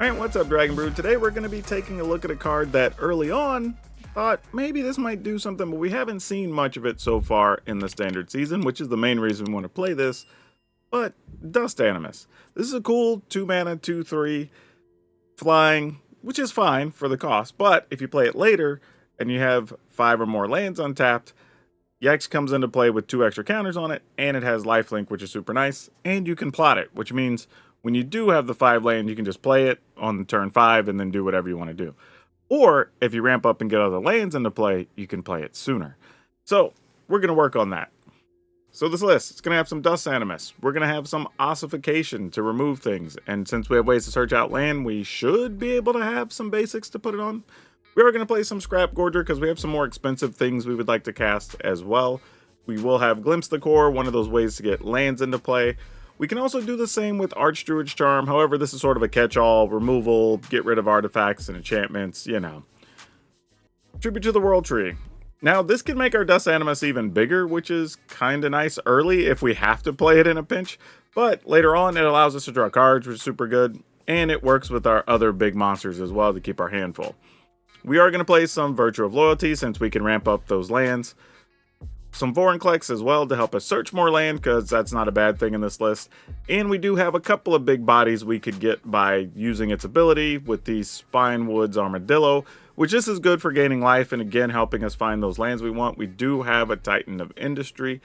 Alright, what's up, Dragon Brood? Today we're going to be taking a look at a card that early on thought maybe this might do something, but we haven't seen much of it so far in the standard season, which is the main reason we want to play this. But Dust Animus. This is a cool 2 mana, 2/3 flying, which is fine for the cost, but if you play it later and you have 5 or more lands untapped, Yex comes into play with 2 extra counters on it, and it has lifelink, which is super nice, and you can plot it, which means when you do have the 5 land, you can just play it on turn 5 and then do whatever you want to do. Or if you ramp up and get other lands into play, you can play it sooner. So we're going to work on that. So this list, it's going to have some Dust Animus. We're going to have some ossification to remove things, and since we have ways to search out land, we should be able to have some basics to put it on. We are going to play some Scrap Gorger because we have some more expensive things we would like to cast as well. We will have Glimpse the Core, one of those ways to get lands into play. We can also do the same with Archdruid's Charm. However, this is sort of a catch-all, removal, get rid of artifacts and enchantments, you know. Tribute to the World Tree. Now, this can make our Dust Animus even bigger, which is kind of nice early if we have to play it in a pinch. But later on, it allows us to draw cards, which is super good. And it works with our other big monsters as well to keep our hand full. We are going to play some Virtue of Loyalty since we can ramp up those lands. Some Vorinclex as well to help us search more land, because that's not a bad thing in this list. And we do have a couple of big bodies we could get by using its ability with the Spinewood's Armadillo, which this is good for gaining life and again helping us find those lands we want. We do have a Titan of Industry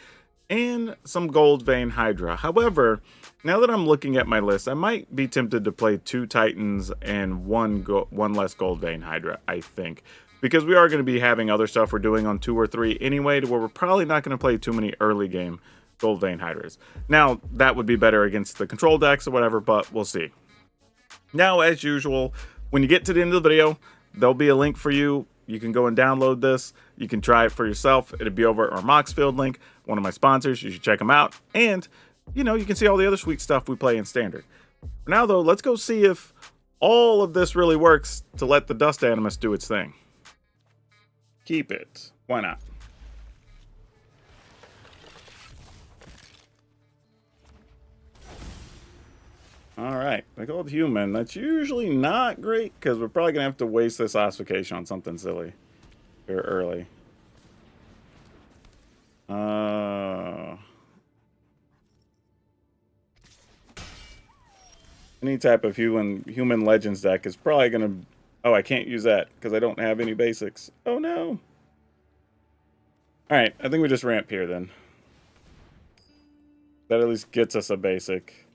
and some Gold Vein Hydra. However, now that I'm looking at my list, I might be tempted to play 2 Titans and one less Gold Vein Hydra, I think. Because we are going to be having other stuff we're doing on 2 or 3 anyway, to where we're probably not going to play too many early game Gold Vein Hydras. Now, that would be better against the control decks or whatever, but we'll see. Now, as usual, when you get to the end of the video, there'll be a link for you. You can go and download this. You can try it for yourself. It'll be over at our Moxfield link, one of my sponsors. You should check them out. And, you know, you can see all the other sweet stuff we play in Standard. For now, though, let's go see if all of this really works to let the Dust Animus do its thing. Keep it. Why not? Alright, the gold human. That's usually not great, because we're probably going to have to waste this ossification on something silly. Here early. Any type of human legends deck is probably going to... Oh, I can't use that because I don't have any basics. Oh, no. Alright, I think we just ramp here then. That at least gets us a basic.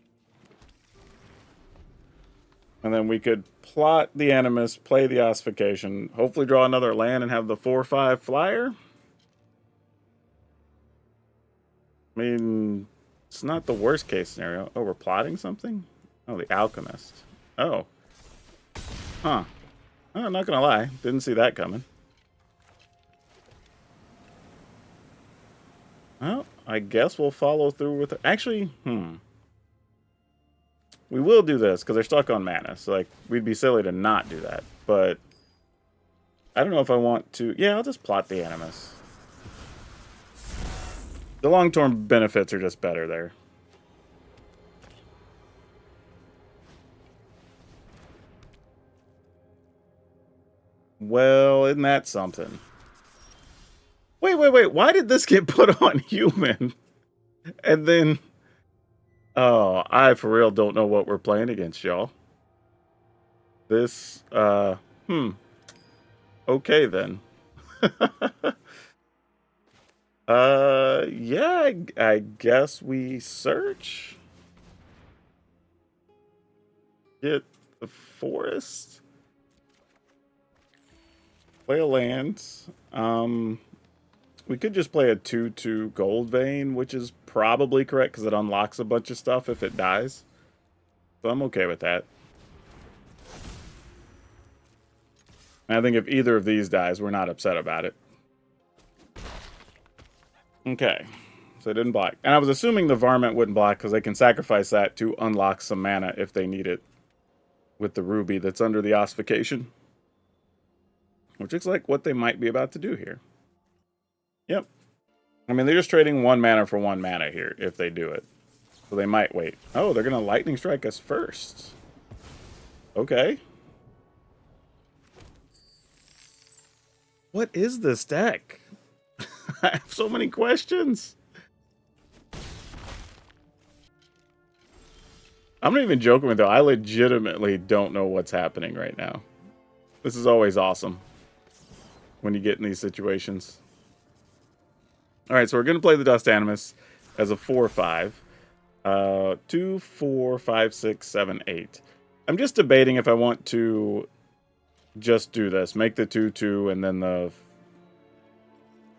And then we could plot the Animus, play the ossification, hopefully draw another land and have the 4/5 flyer. I mean, it's not the worst case scenario. Oh, we're plotting something? Oh, the Alchemist. Oh. Huh. I'm not gonna lie, didn't see that coming. Well, I guess we'll follow through with it. Actually, we will do this because they're stuck on mana, so like we'd be silly to not do that. But I don't know if I want to. Yeah, I'll just plot the Animus. The long-term benefits are just better there. Well, isn't that something? Wait. Why did this get put on human? And then... Oh, I for real don't know what we're playing against, y'all. This, Okay, then. Yeah, I guess we search. Get the forest. Play a land. We could just play a 2/2 Gold Vein, which is probably correct because it unlocks a bunch of stuff if it dies. So I'm okay with that. And I think if either of these dies, we're not upset about it. Okay. So it didn't block. And I was assuming the Varmint wouldn't block because they can sacrifice that to unlock some mana if they need it. With the ruby that's under the ossification. Which looks like what they might be about to do here. Yep. I mean, they're just trading 1 mana for 1 mana here, if they do it. So they might wait. Oh, they're going to Lightning Strike us first. Okay. What is this deck? I have so many questions. I'm not even joking with you. I legitimately don't know what's happening right now. This is always awesome when you get in these situations. All right, so we're going to play the Dust Animus as a 4/5. 2, 4, 5, 6, 7, 8. I'm just debating if I want to just do this. Make the 2/2 and then the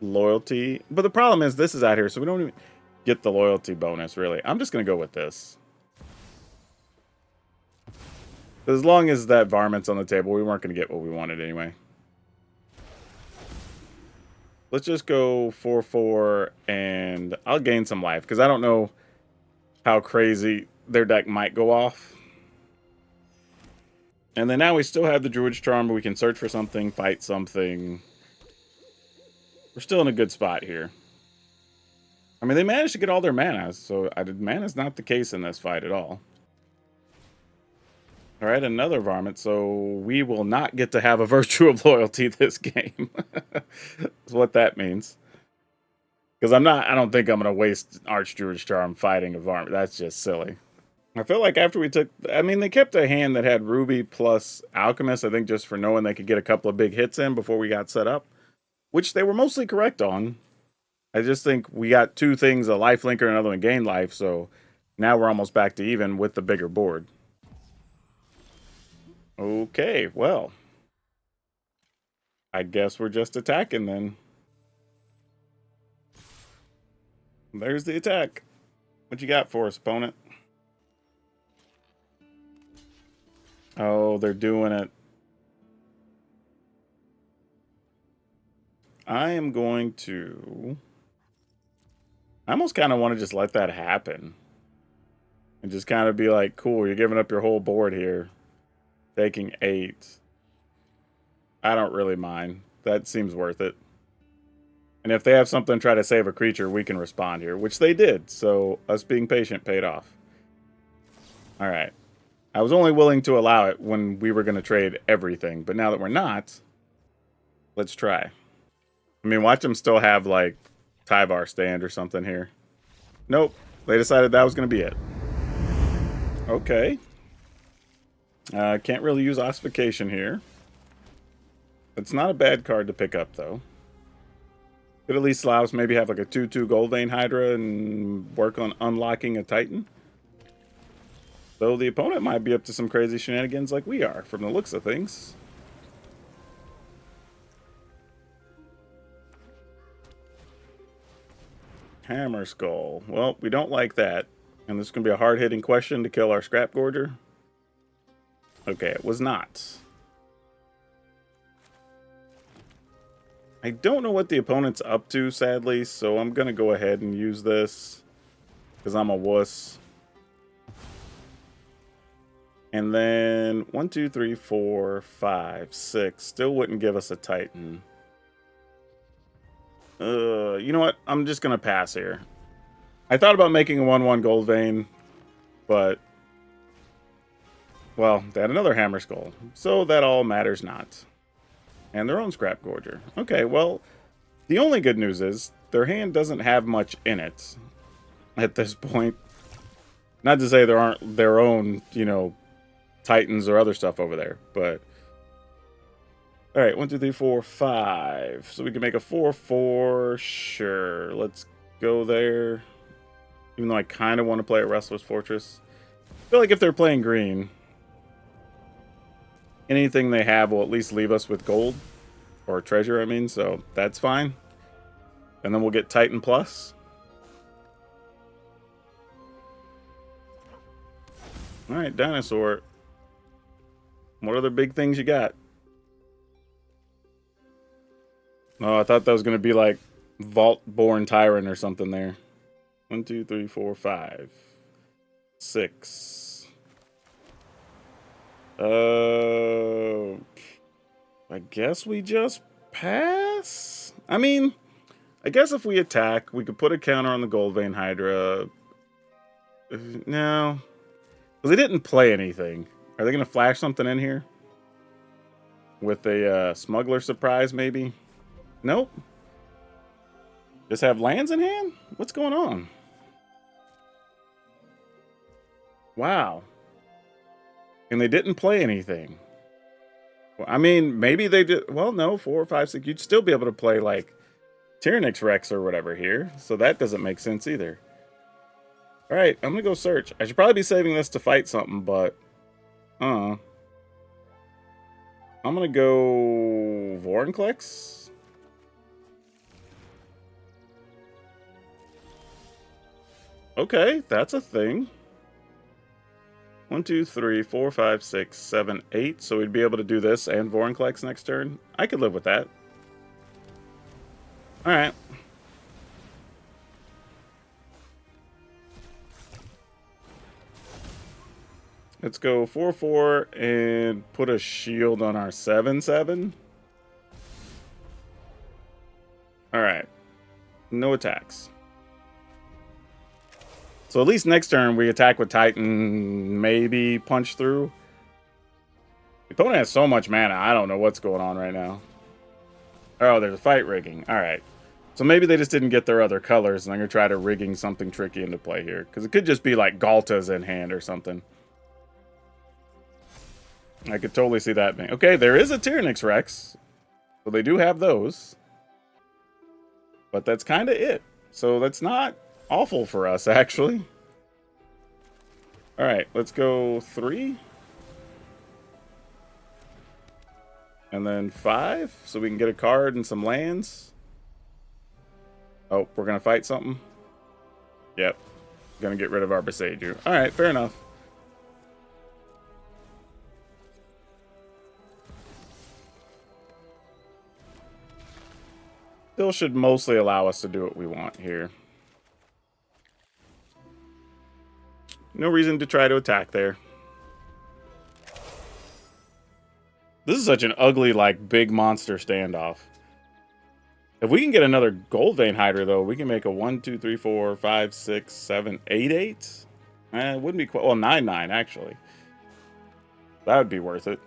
loyalty. But the problem is this is out here, so we don't even get the loyalty bonus, really. I'm just going to go with this. As long as that varmint's on the table, we weren't going to get what we wanted anyway. Let's just go 4/4, and I'll gain some life, because I don't know how crazy their deck might go off. And then now we still have the Druid's Charm, but we can search for something, fight something. We're still in a good spot here. I mean, they managed to get all their mana, so mana's not the case in this fight at all. All right, another varmint, so we will not get to have a Virtue of Loyalty this game. That's what that means. Because I don't think I'm going to waste Archdruid's Charm fighting a varmint. That's just silly. I feel like after we took... I mean, they kept a hand that had Ruby plus Alchemist, I think just for knowing they could get a couple of big hits in before we got set up. Which they were mostly correct on. I just think we got two things, a lifelink and another one gain life, so now we're almost back to even with the bigger board. Okay, well. I guess we're just attacking then. There's the attack. What you got for us, opponent? Oh, they're doing it. I am going to... I almost kind of want to just let that happen. And just kind of be like, cool, you're giving up your whole board here. Taking 8. I don't really mind. That seems worth it. And if they have something to try to save a creature, we can respond here, which they did. So us being patient paid off. All right. I was only willing to allow it when we were going to trade everything. But now that we're not, let's try. I mean, watch them still have, like, Tyvar stand or something here. Nope. They decided that was going to be it. Okay. Can't really use Ossification here. It's not a bad card to pick up, though. Could at least allow us maybe have like a 2/2 Goldvein Hydra and work on unlocking a Titan. Though the opponent might be up to some crazy shenanigans like we are, from the looks of things. Hammer Skull. Well, we don't like that. And this is going to be a hard-hitting question to kill our Scrap Gorger. Okay, it was not. I don't know what the opponent's up to, sadly, so I'm going to go ahead and use this. Because I'm a wuss. And then 1, 2, 3, 4, 5, 6. Still wouldn't give us a Titan. You know what? I'm just going to pass here. I thought about making a 1/1 Goldvein, but... well, they had another Hammer Skull, so that all matters not. And their own Scrap Gorger. Okay, well, the only good news is their hand doesn't have much in it at this point. Not to say there aren't their own, you know, Titans or other stuff over there, but... all right, 1, 2, 3, 4, 5. So we can make a 4/4. Sure, let's go there. Even though I kind of want to play a Restless Fortress. I feel like if they're playing green, anything they have will at least leave us with gold. Or treasure, I mean, so that's fine. And then we'll get Titan Plus. Alright, Dinosaur. What other big things you got? Oh, I thought that was going to be like Vault-Born Tyrant or something there. 1, 2, 3, 4, 5, 6. I guess we just pass? I mean, I guess if we attack, we could put a counter on the Goldvein Hydra. No. Because they didn't play anything. Are they going to flash something in here? With a smuggler surprise, maybe? Nope. Just have lands in hand? What's going on? Wow. And they didn't play anything. Well, I mean, maybe they did. Well, no, 4, 5, 6. You'd still be able to play like Tyrannix Rex or whatever here. So that doesn't make sense either. All right, I'm going to go search. I should probably be saving this to fight something, but I'm going to go Vorinclex. Okay, that's a thing. 1, 2, 3, 4, 5, 6, 7, 8. So we'd be able to do this and Vorinclex next turn. I could live with that. All right. Let's go 4/4 and put a shield on our 7/7. All right. No attacks. So at least next turn we attack with Titan, maybe punch through. The opponent has so much mana, I don't know what's going on right now. Oh, there's a fight rigging. All right. So maybe they just didn't get their other colors, and I'm going to try to rigging something tricky into play here. Because it could just be like Galta's in hand or something. I could totally see that being. Okay, there is a Tyrannix Rex. So they do have those. But that's kind of it. So that's not awful for us, actually. All right, let's go 3. And then 5, so we can get a card and some lands. Oh, we're going to fight something? Yep. Going to get rid of our Besaidu. All right, fair enough. Still should mostly allow us to do what we want here. No reason to try to attack there. This is such an ugly, like, big monster standoff. If we can get another Gold Vein Hydra, though, we can make a 1, 2, 3, 4, 5, 6, 7, 8, 8. It wouldn't be quite... Well, 9, 9, actually. That would be worth it.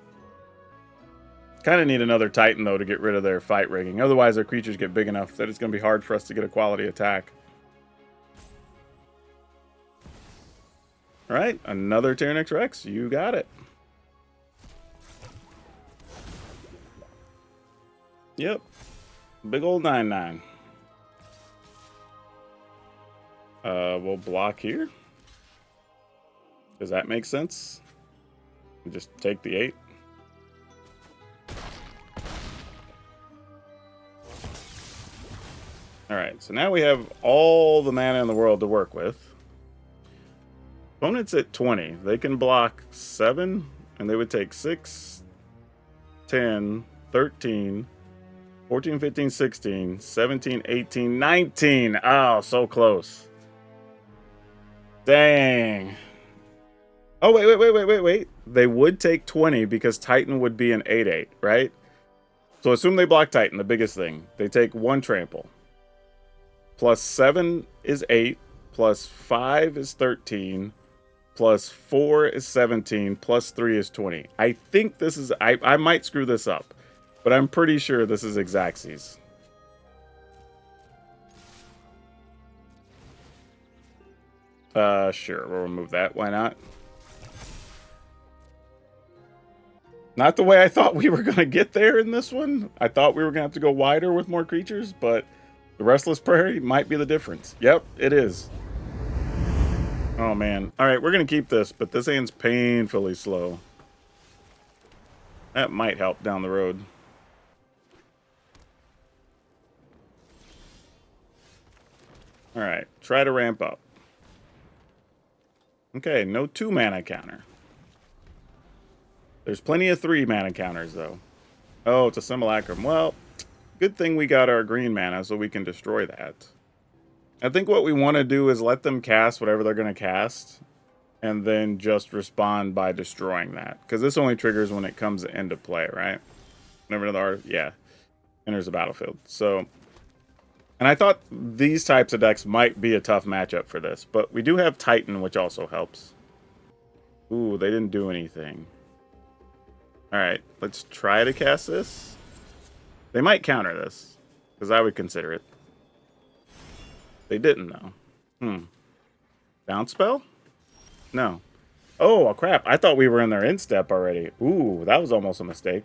Kind of need another Titan, though, to get rid of their fight rigging. Otherwise, their creatures get big enough that it's going to be hard for us to get a quality attack. All right, another Tyrannix Rex. You got it. Yep. Big old 9/9. We'll block here. Does that make sense? Just take the 8. Alright, so now we have all the mana in the world to work with. Opponent's at 20. They can block 7, and they would take 6, 10, 13, 14, 15, 16, 17, 18, 19. Oh, so close. Dang. Oh, wait. They would take 20 because Titan would be an 8/8, right? So assume they block Titan, the biggest thing. They take 1 trample. Plus 7 is 8. Plus 5 is 13. Plus 4 is 17. Plus 3 is 20. I think this is... I might screw this up. But I'm pretty sure this is Xaxes. Sure. We'll remove that. Why not? Not the way I thought we were going to get there in this one. I thought we were going to have to go wider with more creatures, but the Restless Prairie might be the difference. Yep, it is. Oh, man. All right, we're going to keep this, but this hand's painfully slow. That might help down the road. All right, try to ramp up. Okay, no 2 mana counter. There's plenty of 3 mana counters, though. Oh, it's a Simulacrum. Well, good thing we got our green mana so we can destroy that. I think what we want to do is let them cast whatever they're going to cast, and then just respond by destroying that. Because this only triggers when it comes into play, right? Whenever another, yeah, enters the battlefield. So, and I thought these types of decks might be a tough matchup for this, but we do have Titan, which also helps. Ooh, they didn't do anything. Alright, let's try to cast this. They might counter this, because I would consider it. They didn't, though. Bounce spell? No. Oh, crap. I thought we were in their instep already. Ooh, that was almost a mistake.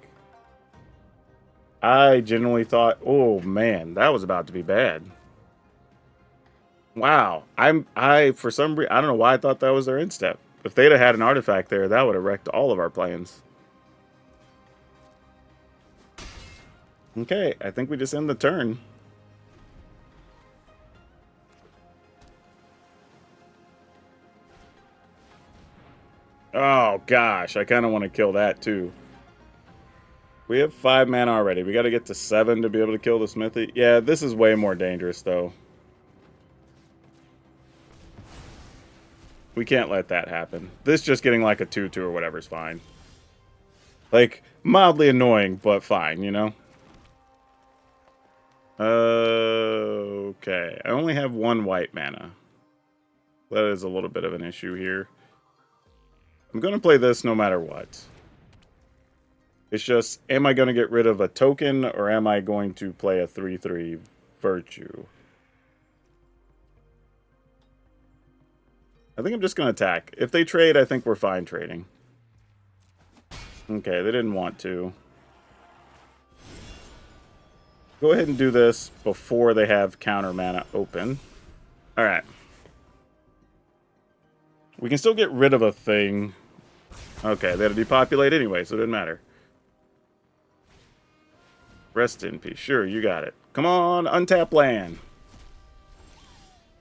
I genuinely thought, oh, man, that was about to be bad. Wow. For some reason, I don't know why I thought that was their instep. If they'd have had an artifact there, that would have wrecked all of our plans. Okay, I think we just end the turn. Oh, gosh. I kind of want to kill that, too. We have 5 mana already. We got to get to 7 to be able to kill the smithy. Yeah, this is way more dangerous, though. We can't let that happen. This just getting like a 2-2 or whatever is fine. Like, mildly annoying, but fine, you know? Okay. I only have 1 white mana. That is a little bit of an issue here. I'm going to play this no matter what. It's just, am I going to get rid of a token, or am I going to play a 3-3 Virtue? I think I'm just going to attack. If they trade, I think we're fine trading. Okay, they didn't want to. Go ahead and do this before they have counter mana open. Alright. We can still get rid of a thing. Okay, they had to depopulate anyway, so it didn't matter. Rest in peace. Sure, you got it. Come on, untap land.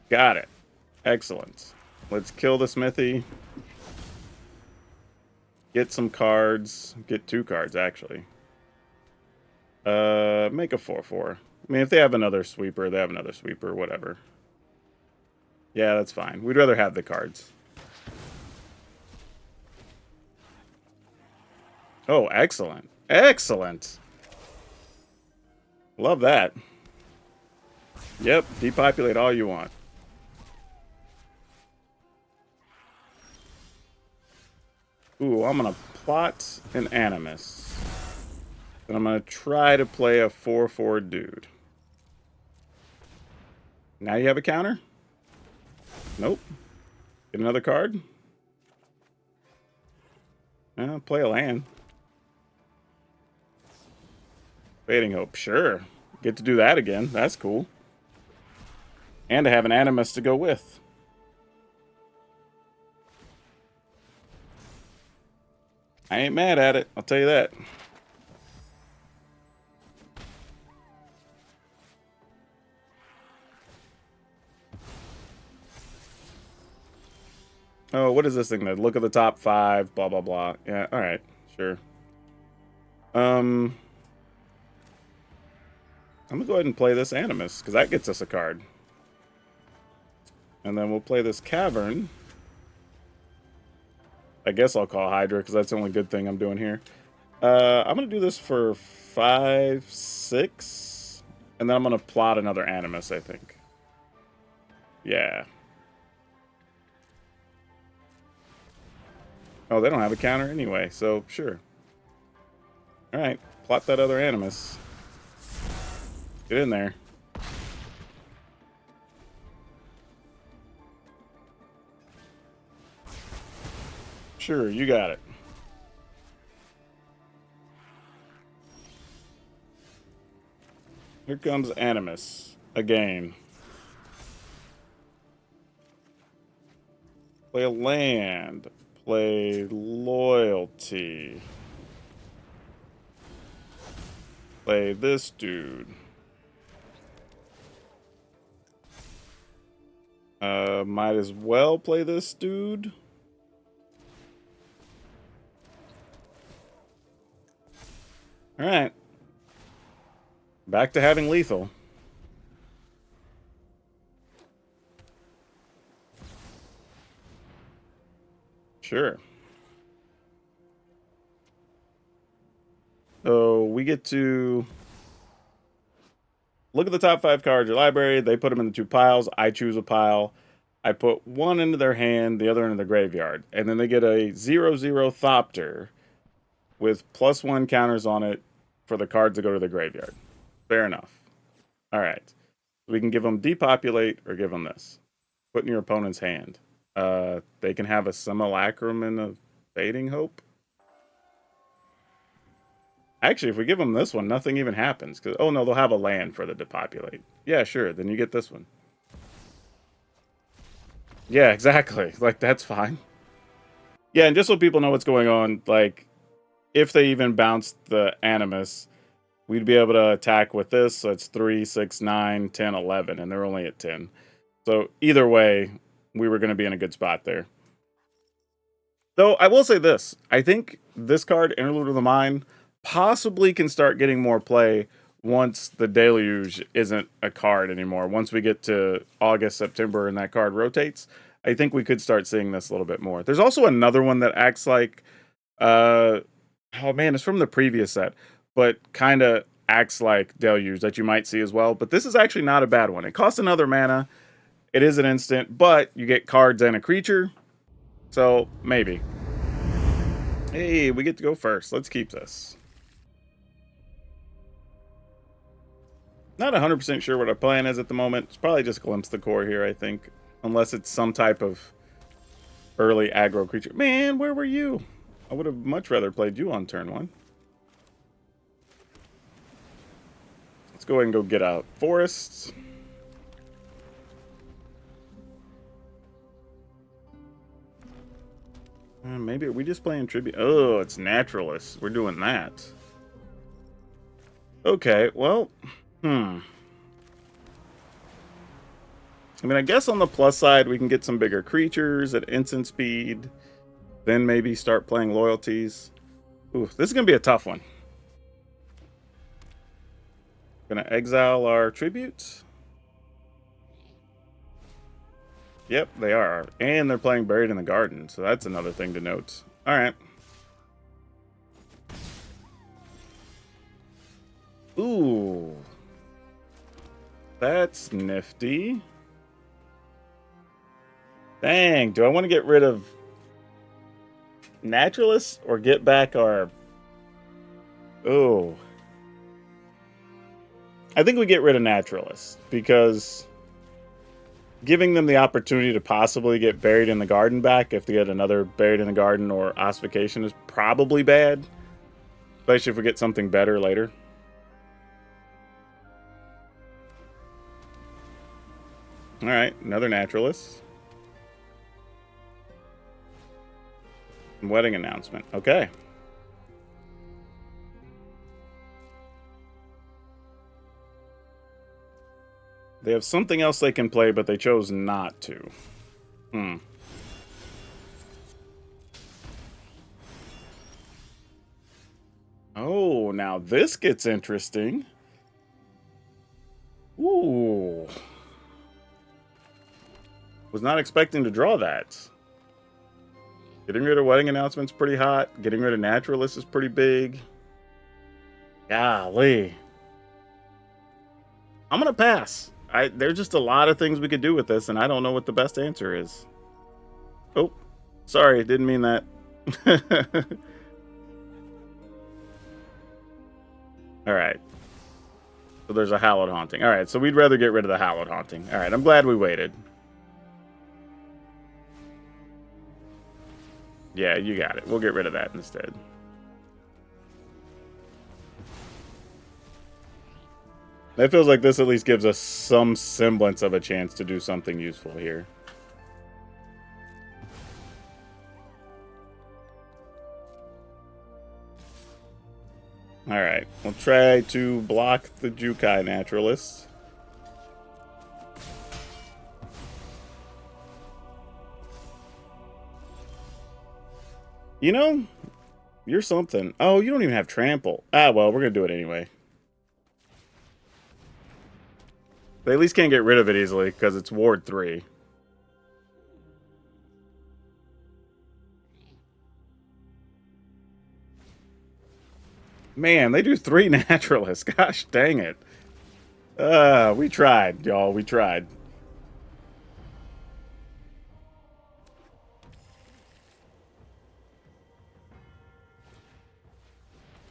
Got it. Excellent. Let's kill the smithy. Get some cards. Get 2 cards, actually. Make a 4-4. I mean, if they have another sweeper, they have another sweeper, whatever. Yeah, that's fine. We'd rather have the cards. Oh, excellent. Excellent. Love that. Yep, depopulate all you want. Ooh, I'm going to plot an Animus. And I'm going to try to play a 4-4 dude. Now you have a counter? Nope. Get another card? Play a land. Fading Hope, sure. Get to do that again. That's cool. And to have an Animus to go with. I ain't mad at it, I'll tell you that. Oh, what is this thing? Look at the top 5, blah, blah, blah. Yeah, alright, sure. I'm gonna go ahead and play this Animus, because that gets us a card. And then we'll play this Cavern. I guess I'll call Hydra, because that's the only good thing I'm doing here. I'm gonna do this for 5, 6. And then I'm gonna plot another Animus, I think. Yeah. Oh, they don't have a counter anyway, so sure. Alright, plot that other Animus. Get in there. Sure, you got it. Here comes Animus again. Play a land. Play loyalty. Play this dude. Might as well play this dude. Alright. Back to having lethal. Sure. So we get to look at the top 5 cards of your library. They put them into 2 piles. I choose a pile. I put one into their hand, the other into the graveyard. And then they get a 0/0 Thopter with +1 counters on it for the cards to go to the graveyard. Fair enough. All right. We can give them Depopulate or give them this. Put in your opponent's hand. They can have a Simulacrum and a Fading Hope. Actually, if we give them this one, nothing even happens. Cause, oh, no, they'll have a land for the Depopulate. Yeah, sure. Then you get this one. Yeah, exactly. Like, that's fine. Yeah, and just so people know what's going on, like, if they even bounced the Animus, we'd be able to attack with this. So it's 3, 6, 9, 10, 11, and they're only at 10. So either way, we were going to be in a good spot there. Though I will say this, I think this card, Interlude of the Mind, possibly can start getting more play once the Deluge isn't a card anymore. Once we get to August, September, and that card rotates, I think we could start seeing this a little bit more. There's also another one that acts like, oh man, it's from the previous set, but kind of acts like Deluge that you might see as well. But this is actually not a bad one. It costs another mana. It is an instant, but you get cards and a creature. So, maybe. Hey, we get to go first. Let's keep this. Not 100% sure what our plan is at the moment. It's probably just Glimpse the Core here, I think. Unless it's some type of early aggro creature. Man, where were you? I would have much rather played you on turn 1. Let's go ahead and go get out Forests. Maybe we just playing Tribute. Oh, it's Naturalist. We're doing that. Okay, well, I mean, I guess on the plus side, we can get some bigger creatures at instant speed. Then maybe start playing loyalties. Ooh, this is going to be a tough one. Gonna exile our tribute. Yep, they are. And they're playing Buried in the Garden, so that's another thing to note. Alright. Ooh. That's nifty. Dang, do I want to get rid of Naturalists or get back our... Ooh. I think we get rid of Naturalists, because giving them the opportunity to possibly get Buried in the Garden back if they get another Buried in the Garden or Ossification is probably bad. Especially if we get something better later. Alright, another Naturalist. Wedding Announcement. Okay. They have something else they can play, but they chose not to. Oh, now this gets interesting. Ooh. Was not expecting to draw that. Getting rid of Wedding Announcement's pretty hot. Getting rid of Naturalist is pretty big. Golly. I'm going to pass. There's just a lot of things we could do with this, and I don't know what the best answer is. Oh, sorry, didn't mean that. Alright. So there's a Hallowed Haunting. Alright, so we'd rather get rid of the Hallowed Haunting. Alright, I'm glad we waited. Yeah, you got it. We'll get rid of that instead. That feels like this at least gives us some semblance of a chance to do something useful here. Alright, we'll try to block the Jukai Naturalist. You know, you're something. Oh, you don't even have Trample. Ah, well, we're going to do it anyway. They at least can't get rid of it easily, because it's Ward 3. Man, they do 3 Naturalists. Gosh dang it. We tried, y'all. We tried.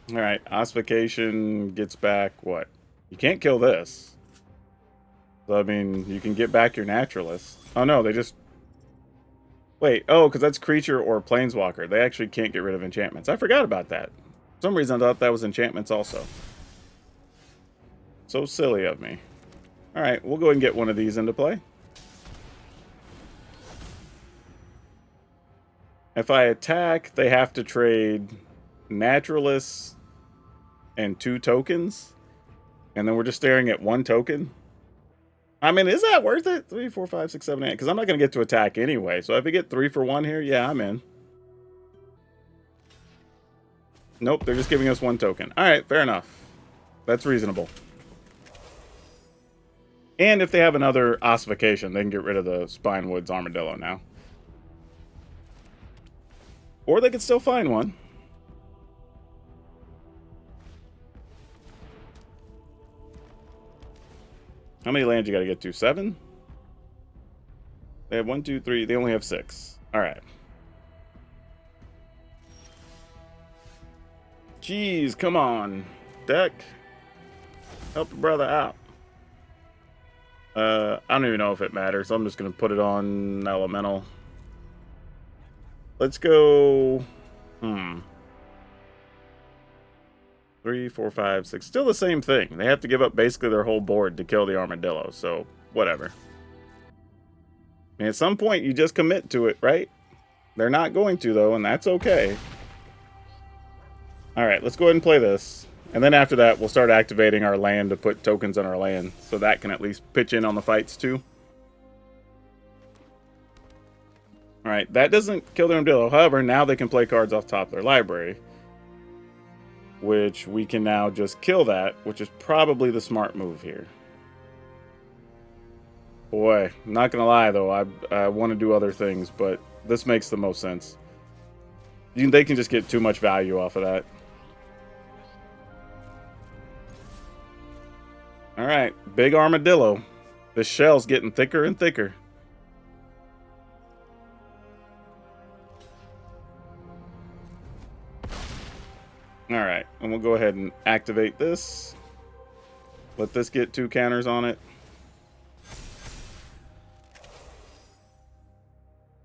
Alright, Ossification gets back what? You can't kill this. So, I mean, you can get back your Naturalist. Oh no, they just... Wait, oh, because that's creature or planeswalker. They actually can't get rid of enchantments. I forgot about that. For some reason I thought that was enchantments also. So silly of me. Alright, we'll go ahead and get one of these into play. If I attack, they have to trade Naturalists and 2 tokens. And then we're just staring at 1 token. I mean, is that worth it? 3, 4, 5, 6, 7, 8. Because I'm not going to get to attack anyway. So if we get 3 for 1 here, yeah, I'm in. Nope, they're just giving us 1 token. Alright, fair enough. That's reasonable. And if they have another ossification, they can get rid of the Spinewoods Armadillo now. Or they could still find one. How many lands you gotta get to? 7? They have 1, 2, 3. They only have 6. Alright. Jeez, come on. Deck. Help a brother out. I don't even know if it matters. I'm just gonna put it on Elemental. Let's go... 3, 4, 5, 6. Still the same thing. They have to give up basically their whole board to kill the Armadillo, so whatever. I mean, at some point, you just commit to it, right? They're not going to, though, and that's okay. Alright, let's go ahead and play this. And then after that, we'll start activating our land to put tokens on our land, so that can at least pitch in on the fights, too. Alright, that doesn't kill the Armadillo. However, now they can play cards off top of their library. Which we can now just kill that, which is probably the smart move here. Boy, not gonna lie though, I want to do other things, but this makes the most sense. They can just get too much value off of that. Alright, big Armadillo. This shell's getting thicker and thicker. Alright, and we'll go ahead and activate this. Let this get 2 counters on it.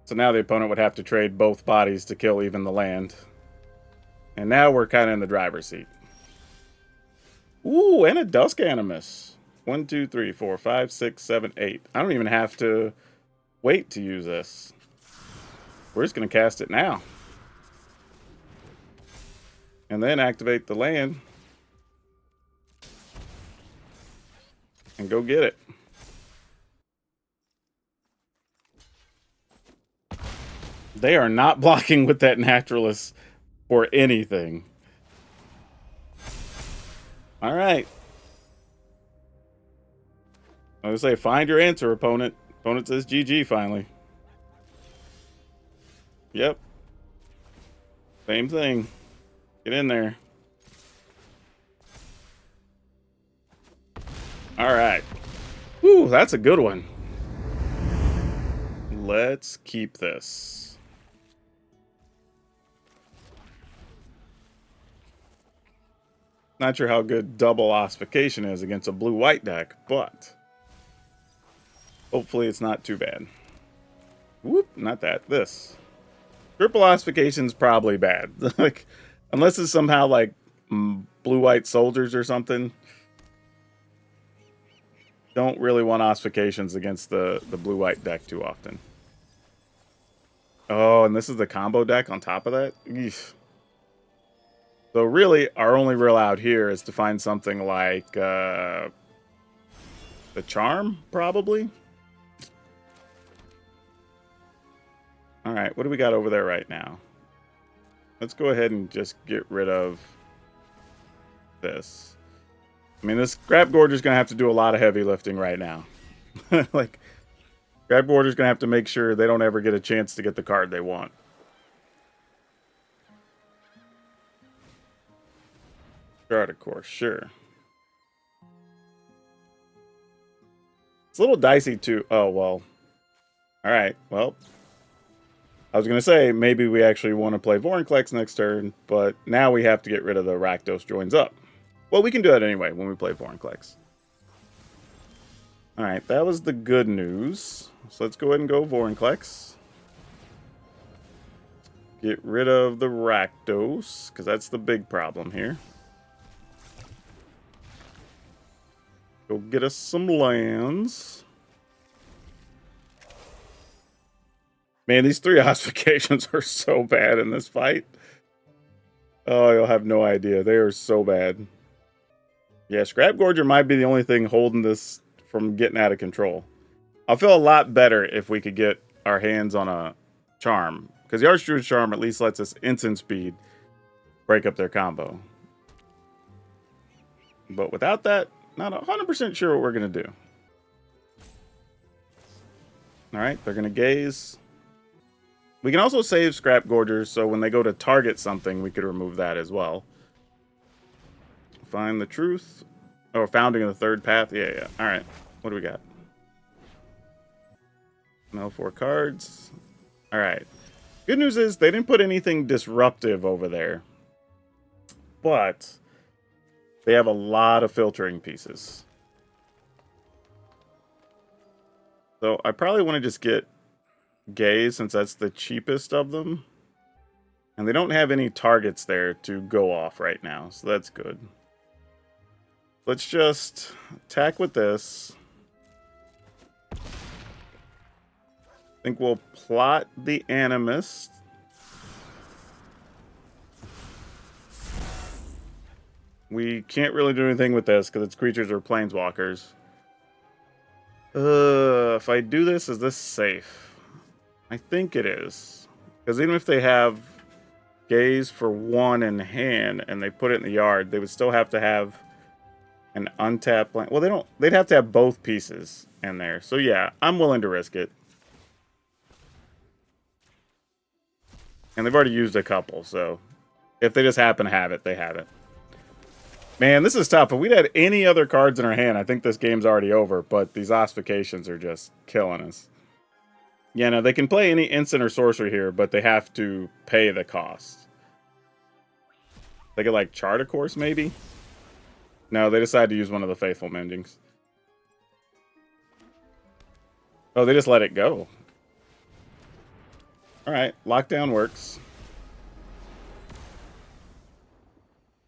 So now the opponent would have to trade both bodies to kill even the land. And now we're kind of in the driver's seat. Ooh, and a Dust Animus. 1, 2, 3, 4, 5, 6, 7, 8. I don't even have to wait to use this. We're just going to cast it now. And then activate the land. And go get it. They are not blocking with that Naturalist for anything. Alright. I was going to say, find your answer, opponent. Opponent says GG finally. Yep. Same thing. Get in there. Alright. Whew, that's a good one. Let's keep this. Not sure how good double ossification is against a blue-white deck, but hopefully it's not too bad. Whoop, not that. This. Triple ossification's probably bad. Like, unless it's somehow like blue-white soldiers or something. Don't really want ossifications against the blue-white deck too often. Oh, and this is the combo deck on top of that? Eesh. So really, our only real out here is to find something like the Charm, probably? Alright, what do we got over there right now? Let's go ahead and just get rid of this. I mean, this Grab Gorger's going to have to do a lot of heavy lifting right now. Like, Grab Gorger's going to have to make sure they don't ever get a chance to get the card they want. Start, of course, sure. It's a little dicey, too. Oh, well. Alright, well. I was going to say, maybe we actually want to play Vorinclex next turn, but now we have to get rid of the Rakdos joins up. Well, we can do that anyway when we play Vorinclex. Alright, that was the good news. So let's go ahead and go Vorinclex. Get rid of the Rakdos, because that's the big problem here. Go get us some lands. Man, these 3 ossifications are so bad in this fight. Oh, you'll have no idea. They are so bad. Yeah, Scrap Gorger might be the only thing holding this from getting out of control. I'll feel a lot better if we could get our hands on a charm. Because the Archdruid's Charm at least lets us instant speed break up their combo. But without that, not 100% sure what we're going to do. Alright, they're going to gaze. We can also save Scrap Gorgers, so when they go to target something, we could remove that as well. Find the truth. Oh, founding of the third path. Yeah. Alright, what do we got? No 4 cards. Alright. Good news is they didn't put anything disruptive over there. But they have a lot of filtering pieces. So I probably want to just get Gaze since that's the cheapest of them. And they don't have any targets there to go off right now, so that's good. Let's just attack with this. I think we'll plot the Animus. We can't really do anything with this because its creatures are planeswalkers. If I do this, is this safe? I think it is. Because even if they have Gaze for 1 in hand and they put it in the yard, they would still have to have an untapped land. Well, they don't. They'd have to have both pieces in there. So yeah, I'm willing to risk it. And they've already used a couple, so if they just happen to have it, they have it. Man, this is tough. If we'd had any other cards in our hand, I think this game's already over, but these ossifications are just killing us. Yeah, no, they can play any instant or sorcery here, but they have to pay the cost. They could, like, chart a course, maybe? No, they decided to use one of the Faithful Mendings. Oh, they just let it go. Alright, lockdown works.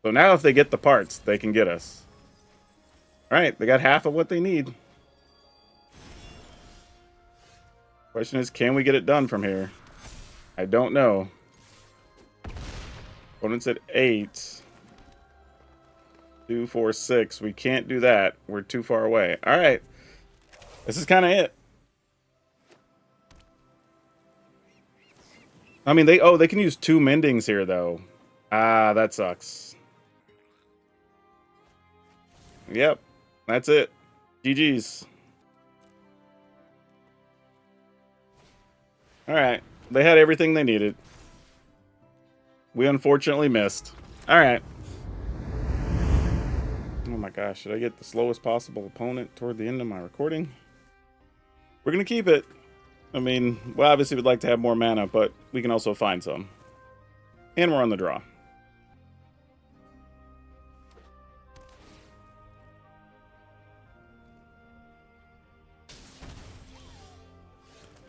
So now if they get the parts, they can get us. Alright, they got half of what they need. Question is, can we get it done from here? I don't know. Opponent's at 8. 2, 4, 6. We can't do that. We're too far away. Alright. This is kind of it. I mean, they can use 2 mendings here, though. Ah, that sucks. Yep. That's it. GG's. Alright. They had everything they needed. We unfortunately missed. Alright. Oh my gosh, should I get the slowest possible opponent toward the end of my recording? We're going to keep it. I mean, we obviously would like to have more mana, but we can also find some. And we're on the draw.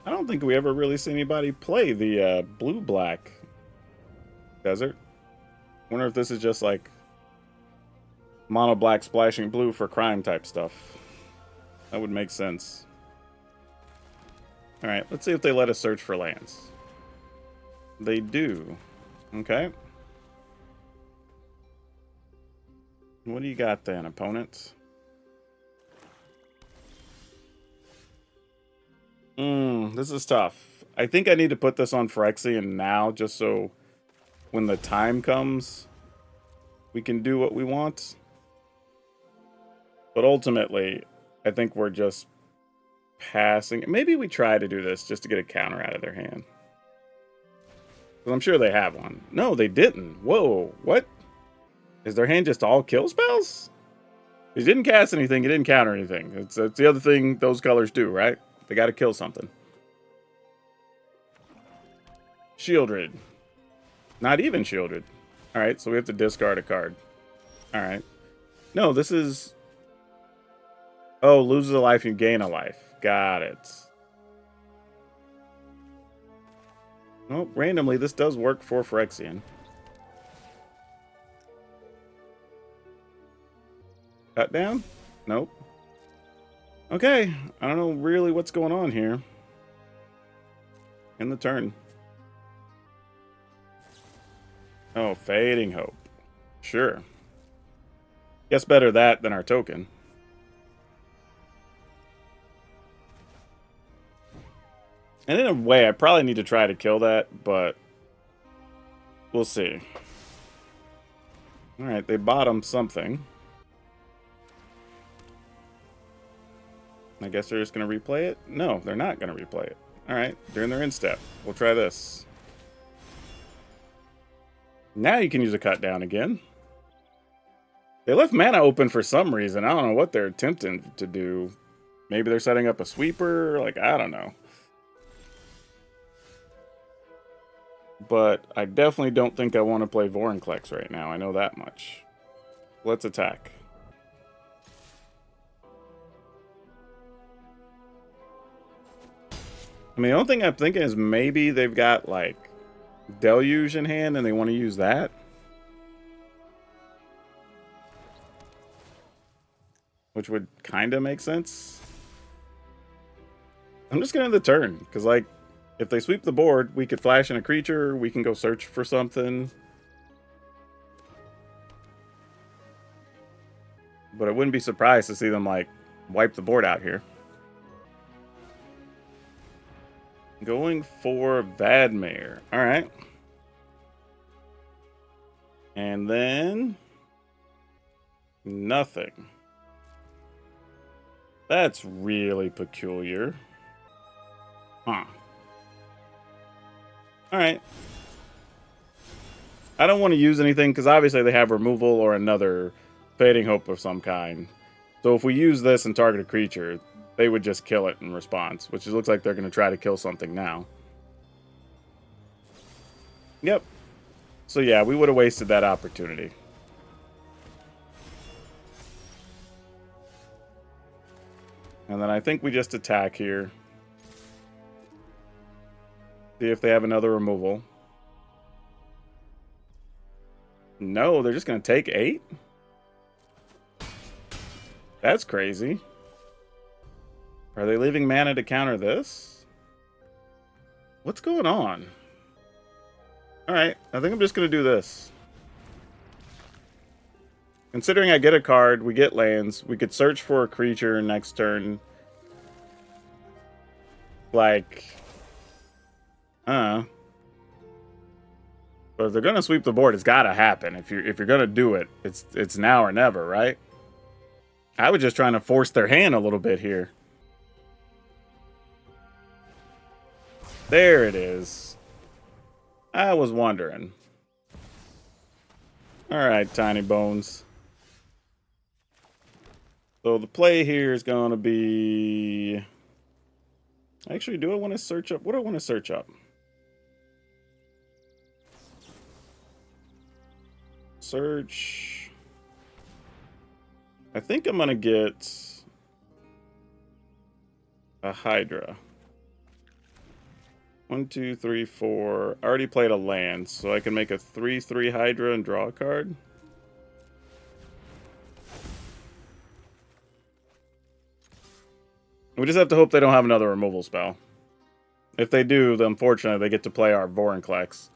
I don't think we ever really see anybody play the blue-black desert. Wonder if this is just like mono black splashing blue for crime type stuff. That would make sense. Alright, let's see if they let us search for lands. They do. Okay. What do you got then, opponent? This is tough. I think I need to put this on Phyrexian now, just so when the time comes, we can do what we want. But ultimately, I think we're just passing. Maybe we try to do this just to get a counter out of their hand. Because I'm sure they have one. No, they didn't. Whoa, what? Is their hand just all kill spells? He didn't cast anything, he didn't counter anything. It's the other thing those colors do, right? They got to kill something. Shieldred. Not even shielded. Alright, so we have to discard a card. Alright. No, this is... Oh, loses a life, you gain a life. Got it. Well, randomly, this does work for Phyrexian. Cut down? Nope. Okay, I don't know really what's going on here. In the turn. Oh, Fading Hope. Sure. Guess better that than our token. And in a way, I probably need to try to kill that, but we'll see. Alright, they bottom something. I guess they're just going to replay it? No, they're not going to replay it. Alright, during their end step. We'll try this. Now you can use a cut down again. They left mana open for some reason. I don't know what they're attempting to do. Maybe they're setting up a sweeper. Like, I don't know. But I definitely don't think I want to play Vorinclex right now. I know that much. Let's attack. I mean, the only thing I'm thinking is maybe they've got, like, Deluge in hand and they want to use that. Which would kind of make sense. I'm just going to the turn. Because, like, if they sweep the board, we could flash in a creature. We can go search for something. But I wouldn't be surprised to see them, like, wipe the board out here. Going for Vadmir. Alright. And then... nothing. That's really peculiar. Huh. Alright. I don't want to use anything, because obviously they have removal or another Fading Hope of some kind. So if we use this and target a creature, they would just kill it in response, which it looks like they're going to try to kill something now. Yep. So yeah, we would have wasted that opportunity. And then I think we just attack here. See if they have another removal. No, they're just going to take 8? That's crazy. Are they leaving mana to counter this? What's going on? Alright, I think I'm just going to do this. Considering I get a card, we get lands, we could search for a creature next turn. Like... But if they're gonna sweep the board, it's gotta happen. If you're gonna do it, it's now or never, right? I was just trying to force their hand a little bit here. There it is. I was wondering. Alright, Tiny Bones. So the play here is gonna be... Actually, do I want to search up? What do I want to search up? Search. I think I'm going to get a Hydra. 1, 2, 3, 4. I already played a land, so I can make a 3/3 Hydra and draw a card. We just have to hope they don't have another removal spell. If they do, then unfortunately they get to play our Vorinclex,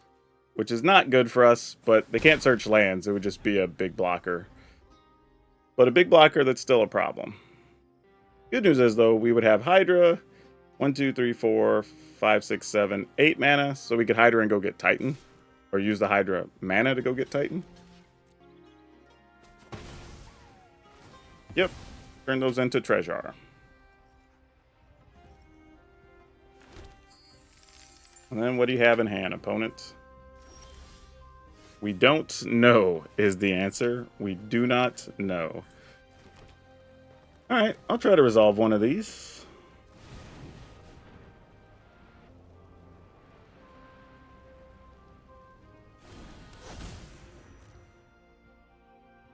which is not good for us, but they can't search lands. It would just be a big blocker. But a big blocker, that's still a problem. Good news is, though, we would have Hydra. 1, 2, 3, 4, 5, 6, 7, 8 mana, so we could Hydra and go get Titan. Or use the Hydra mana to go get Titan. Yep. Turn those into treasure. And then what do you have in hand, opponent? We don't know is the answer. We do not know. Alright, I'll try to resolve one of these.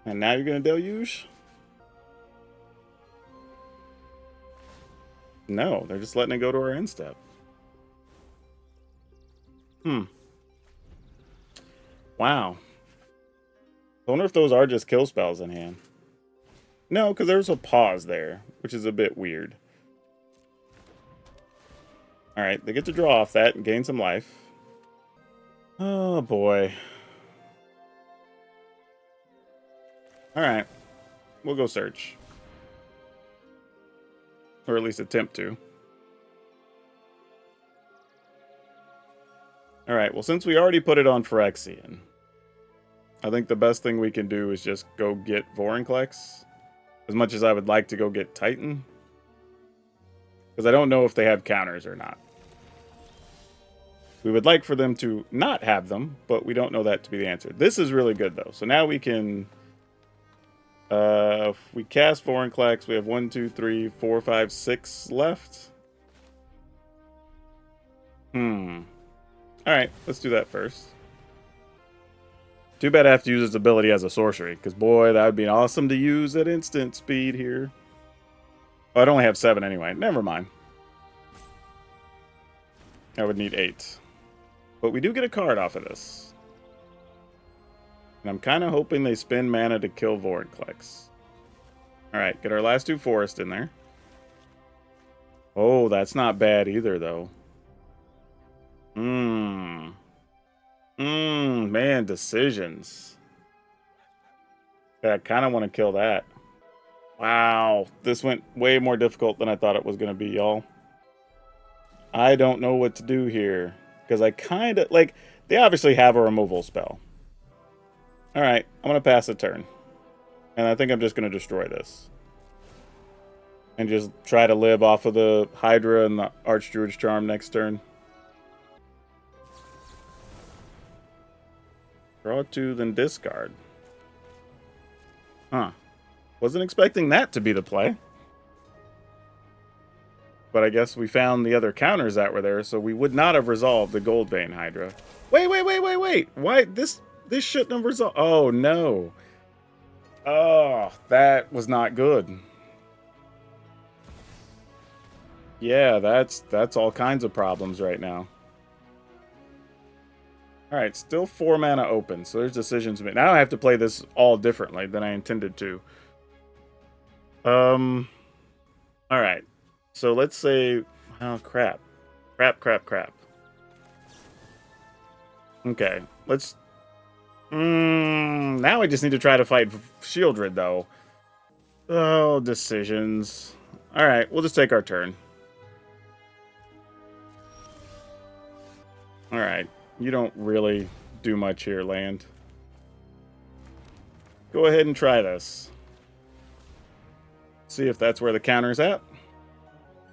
And now you're going to deluge? No, they're just letting it go to our end step. Wow. I wonder if those are just kill spells in hand. No, because there's a pause there, which is a bit weird. Alright, they get to draw off that and gain some life. Oh, boy. Alright. We'll go search. Or at least attempt to. Alright, well, since we already put it on Phyrexian, I think the best thing we can do is just go get Vorinclex. As much as I would like to go get Titan. Because I don't know if they have counters or not. We would like for them to not have them, but we don't know that to be the answer. This is really good, though. So now we can... if we cast Vorinclex, we have 1, 2, 3, 4, 5, 6 left. Alright, let's do that first. Too bad I have to use its ability as a sorcery, because boy, that would be awesome to use at instant speed here. Oh, I'd only have 7 anyway. Never mind. I would need 8. But we do get a card off of this. And I'm kind of hoping they spend mana to kill Vorinclex. Alright, get our last 2 forest in there. Oh, that's not bad either, though. Man, decisions. Yeah, I kind of want to kill that. Wow, this went way more difficult than I thought it was going to be, y'all. I don't know what to do here. Because I kind of, like, they obviously have a removal spell. Alright, I'm going to pass a turn. And I think I'm just going to destroy this. And just try to live off of the Hydra and the Archdruid's Charm next turn. Draw 2, then discard. Huh. Wasn't expecting that to be the play. But I guess we found the other counters that were there, so we would not have resolved the Goldvein Hydra. Wait. Why? This shouldn't have resolved. Oh, no. Oh, that was not good. Yeah, that's all kinds of problems right now. Alright, still 4 mana open, so there's decisions made. Now I have to play this all differently than I intended to. Alright. So let's say... Oh, crap. Crap. Okay, let's... now I just need to try to fight Shieldred, though. Oh, decisions. Alright, we'll just take our turn. Alright. You don't really do much here, land. Go ahead and try this. See if that's where the counter's at.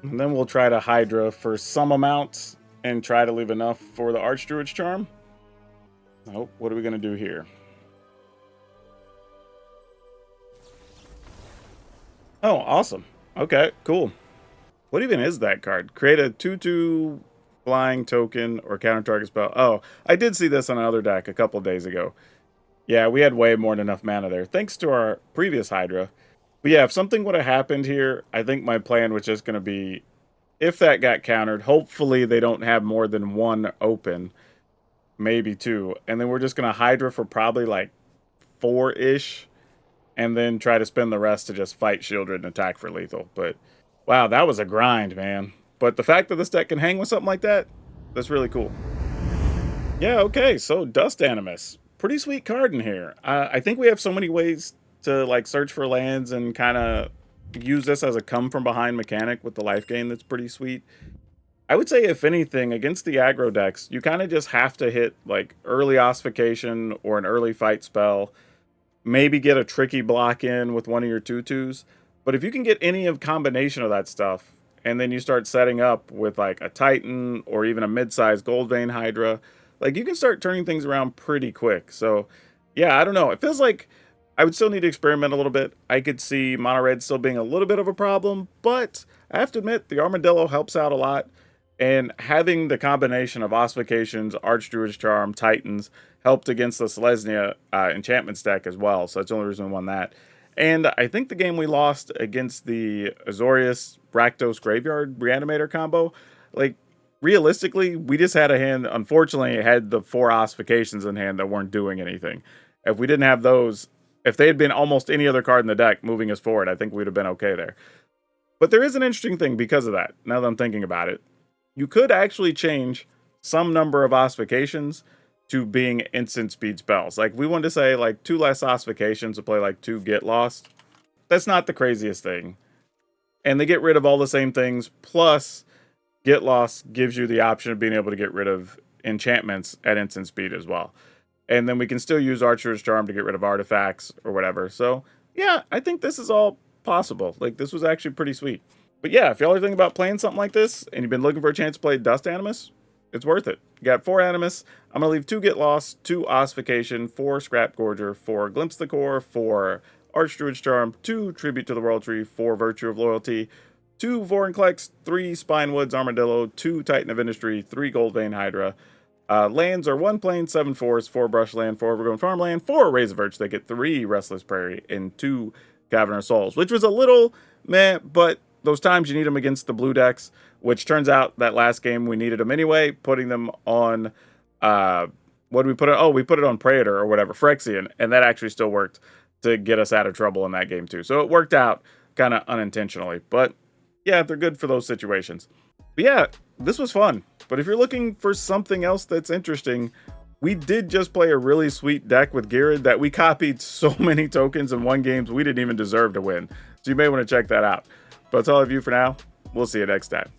And then we'll try to Hydra for some amount and try to leave enough for the Archdruid's Charm. Oh, what are we going to do here? Oh, awesome. Okay, cool. What even is that card? Create a 2/2 flying token or counter target spell. Oh, I did see this on another deck a couple days ago. Yeah, we had way more than enough mana there, thanks to our previous Hydra. But yeah, if something would have happened here, I think my plan was just going to be, if that got countered, hopefully they don't have more than 1 open, maybe 2. And then we're just going to Hydra for probably like 4-ish, and then try to spend the rest to just fight Shieldred and attack for lethal. But wow, that was a grind, man. But the fact that this deck can hang with something like that, that's really cool. Yeah, okay, so Dust Animus. Pretty sweet card in here. I think we have so many ways to like search for lands and kind of use this as a come-from-behind mechanic with the life gain that's pretty sweet. I would say, if anything, against the aggro decks, you kind of just have to hit like early Ossification or an early fight spell. Maybe get a tricky block in with one of your 2/2s. But if you can get any of combination of that stuff, and then you start setting up with like a Titan or even a mid-sized Goldvein Hydra, like you can start turning things around pretty quick. So yeah, I don't know. It feels like I would still need to experiment a little bit. I could see mono red still being a little bit of a problem, but I have to admit the Armadillo helps out a lot. And having the combination of Ossifications, Archdruid's Charm, Titans helped against the Selesnya Enchantments deck as well. So that's the only reason we won that. And I think the game we lost against the Azorius Rakdos Graveyard Reanimator combo, like, realistically, we just had a hand. Unfortunately, it had the 4 Ossifications in hand that weren't doing anything. If we didn't have those, if they had been almost any other card in the deck moving us forward, I think we'd have been okay there. But there is an interesting thing because of that, now that I'm thinking about it. You could actually change some number of Ossifications to being instant speed spells. Like, we wanted to say, like, 2 less Ossifications to play, like, 2 Get Lost. That's not the craziest thing. And they get rid of all the same things, plus Get Lost gives you the option of being able to get rid of enchantments at instant speed as well. And then we can still use Archer's Charm to get rid of artifacts or whatever. So, yeah, I think this is all possible. Like, this was actually pretty sweet. But yeah, if y'all are thinking about playing something like this, and you've been looking for a chance to play Dust Animus, it's worth it. You got 4 Animus. I'm going to leave 2 Get Lost, 2 Ossification, 4 Scrap Gorger, 4 Glimpse the Core, 4 Archdruid's Charm, 2 Tribute to the World Tree, 4 Virtue of Loyalty, 2 Vorinclex, 3 Spinewoods Armadillo, 2 Titan of Industry, 3 Goldvein Hydra. Lands are 1 Plain, 7 Forests, 4 Brushland, 4 Overgrown Farmland, 4 Rays of Virtue. They get 3 Restless Prairie, and 2 Cavern of Souls, which was a little meh, but those times you need them against the blue decks, which turns out that last game we needed them anyway, putting them on, what did we put it? Oh, we put it on Praetor or whatever, Phyrexian, and that actually still worked to get us out of trouble in that game too. So it worked out kind of unintentionally, but yeah, they're good for those situations. But yeah, this was fun. But if you're looking for something else that's interesting, we did just play a really sweet deck with Girid that we copied so many tokens and won games we didn't even deserve to win. So you may want to check that out. But that's all of you for now. We'll see you next time.